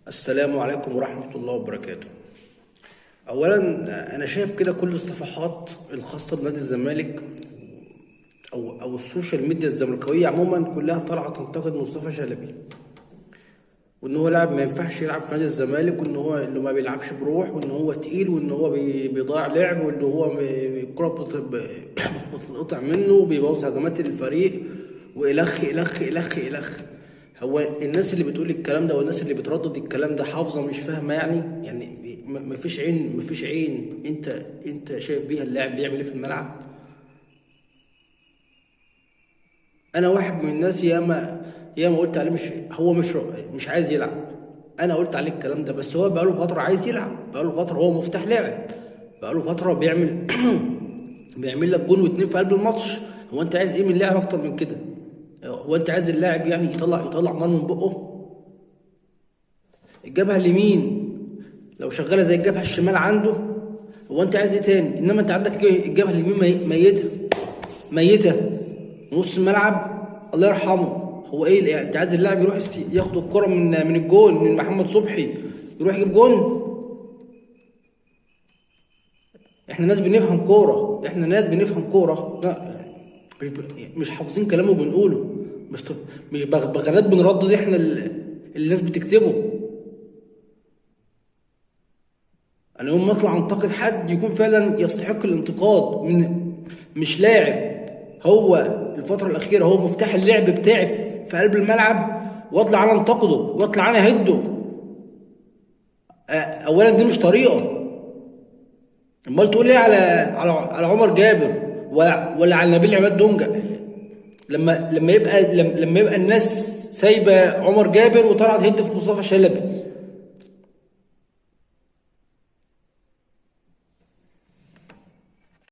السلام عليكم ورحمة الله وبركاته. أولا أنا شايف كده كل الصفحات الخاصة بنادي الزمالك أو السوشيال ميديا الزملكاوية عموما كلها طالعة تنتقد مصطفى شلبي، وإن هو لاعب ما ينفعش يلعب في نادي الزمالك، وإن هو اللي ما بيلعبش بروح، وإن هو تقيل، وإن هو بيضيع لعب، وإن هو الكرة بتتقطع منه وبيبوظ هجمات الفريق، وإلخ إلخ إلخ إلخ. هو الناس اللي بتقول الكلام ده والناس اللي بتردد الكلام ده حافظه مش فاهمه، يعني مفيش عين انت شايف بيها اللاعب بيعمل ايه في الملعب. انا واحد من الناس ياما قلت عليه مش عايز يلعب. انا قلت عليه الكلام ده، بس هو بقاله فتره عايز يلعب، بقاله فتره هو مفتاح لعب، بقاله فتره بيعمل بيعمل لك جون واتنين في قلب الماتش. هو انت عايز ايه من اللاعب اكتر من كده؟ هو انت عايز اللاعب يعني يطلع نار من بقه؟ الجبهه اليمين لو شغاله زي الجبهه الشمال عنده، هو انت عايز ايه تاني؟ انما انت عندك الجبهه اليمين ميته نص الملعب الله يرحمه. هو ايه يعني؟ انت عايز اللاعب يروح ياخد الكره من الجون من محمد صبحي يروح يجيب جون؟ احنا ناس بنفهم كوره، لا مش حافظين كلامه بنقوله، مش مش بغبغانات بنردد احنا اللي الناس بتكتبه. انا يوم ما اطلع انتقد حد يكون فعلا يستحق الانتقاد، مش لاعب هو الفترة الأخيرة هو مفتاح اللعب بتاعي في قلب الملعب، واطلع انا انتقده واطلع انا اهده. اولا دي مش طريقة. امال تقول ايه على عمر جابر ولا على نبيل عماد دونجا؟ لما يبقى الناس سايبه عمر جابر وطلعت تهد في مصطفى شلبي،